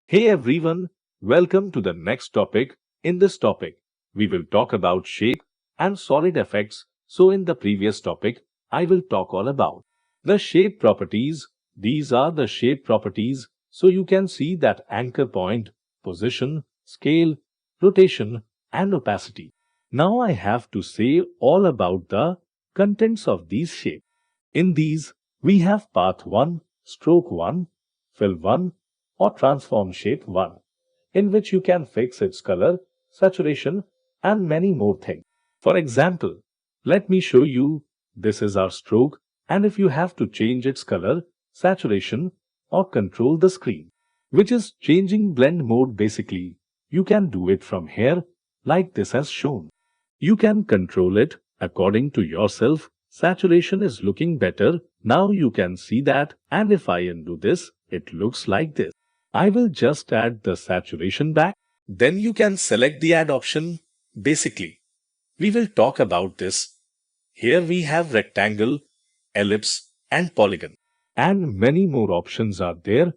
Hey everyone, welcome to the next topic. In this topic, we will talk about shape and solid effects. So in the previous topic, I will talk all about the shape properties. These are the shape properties. So you can see that anchor point, position, scale, rotation, and opacity. Now I have to say all about the contents of these shapes. In these, we have path 1, stroke 1, fill 1, or transform shape 1, in which you can fix its color, saturation, and many more things. For example, let me show you. This is our stroke, and if you have to change its color, saturation, or control the screen, which is changing blend mode basically, you can do it from here, like this as shown. You can control it according to yourself. Saturation is looking better. Now you can see that, and if I undo this, it looks like this. I will just add the saturation back. Then you can select the add option. Basically, we will talk about this. Here we have rectangle, ellipse, and polygon. And many more options are there.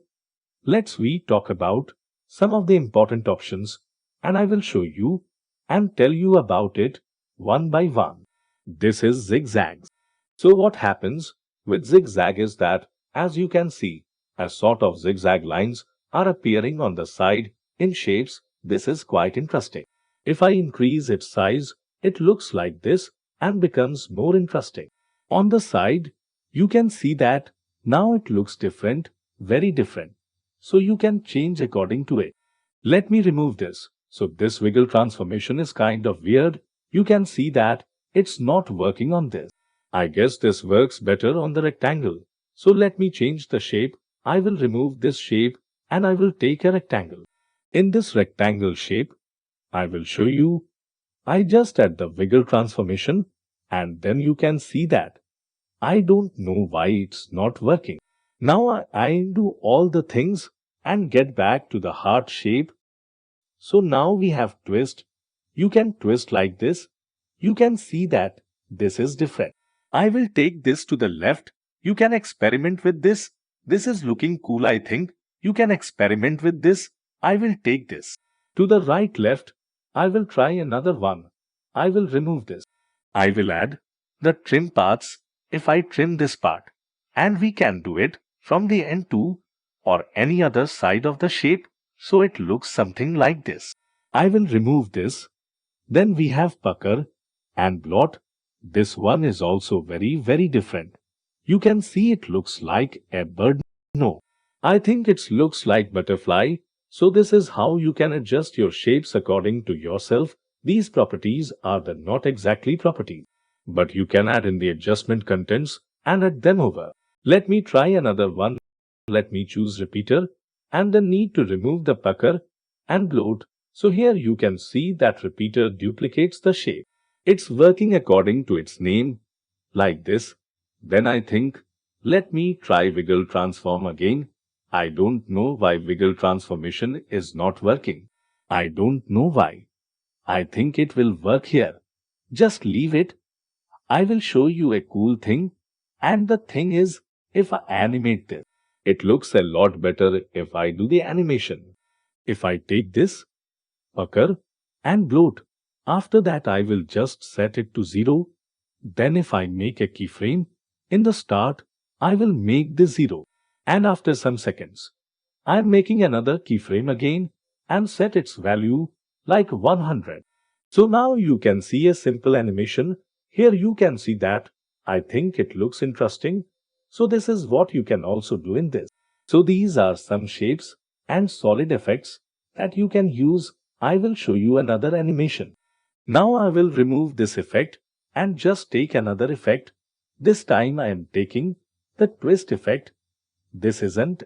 We talk about some of the important options, and I will show you and tell you about it one by one. This is zigzags. So what happens with zigzag is that, as you can see, a sort of zigzag lines are appearing on the side in shapes. This is quite interesting. If I increase its size, it looks like this and becomes more interesting. On the side, you can see that now it looks different, very different. So you can change according to it. Let me remove this. So this wiggle transformation is kind of weird. You can see that it's not working on this. I guess this works better on the rectangle. So let me change the shape. I will remove this shape and I will take a rectangle. In this rectangle shape, I will show you. I just add the wiggle transformation and then you can see that. I don't know why it's not working. Now I do all the things and get back to the heart shape. So now we have twist. You can twist like this. You can see that this is different. I will take this to the left. You can experiment with this. This is looking cool, I think. You can experiment with this. I will take this. To the right left, I will try another one. I will remove this. I will add the trim parts if I trim this part. And we can do it from the end too or any other side of the shape so it looks something like this. I will remove this. Then we have pucker and blot. This one is also very different. You can see it looks like a bird. No, I think it looks like butterfly. So this is how you can adjust your shapes according to yourself. These properties are the not exactly properties, but you can add in the adjustment contents and add them over. Let me try another one. Let me choose repeater and then need to remove the pucker and bloat. So here you can see that repeater duplicates the shape. It's working according to its name like this. Then I think, let me try wiggle transform again. I don't know why wiggle transformation is not working. I don't know why. I think it will work here. Just leave it. I will show you a cool thing. And the thing is, if I animate this, it looks a lot better if I do the animation. If I take this, pucker, and bloat, after that I will just set it to 0. Then if I make a keyframe, in the start, I will make this 0. And after some seconds, I am making another keyframe again and set its value like 100. So now you can see a simple animation. Here you can see that. I think it looks interesting. So this is what you can also do in this. So these are some shapes and solid effects that you can use. I will show you another animation. Now I will remove this effect and just take another effect. This time I am taking the twist effect. This isn't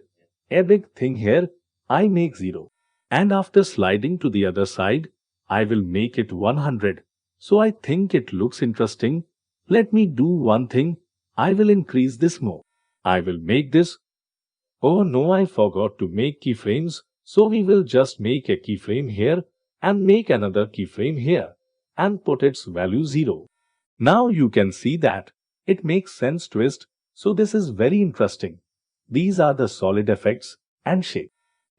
a big thing here. I make 0. And after sliding to the other side, I will make it 100. So I think it looks interesting. Let me do one thing. I will increase this more. I will make this. Oh no, I forgot to make keyframes. So we will just make a keyframe here and make another keyframe here and put its value 0. Now you can see that it makes sense twist. So this is very interesting. These are the solid effects and shape.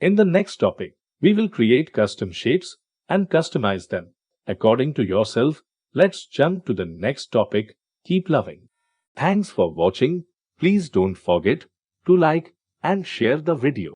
In the next topic, we will create custom shapes and customize them according to yourself. Let's jump to the next topic. Keep loving. Thanks for watching. Please don't forget to like and share the video.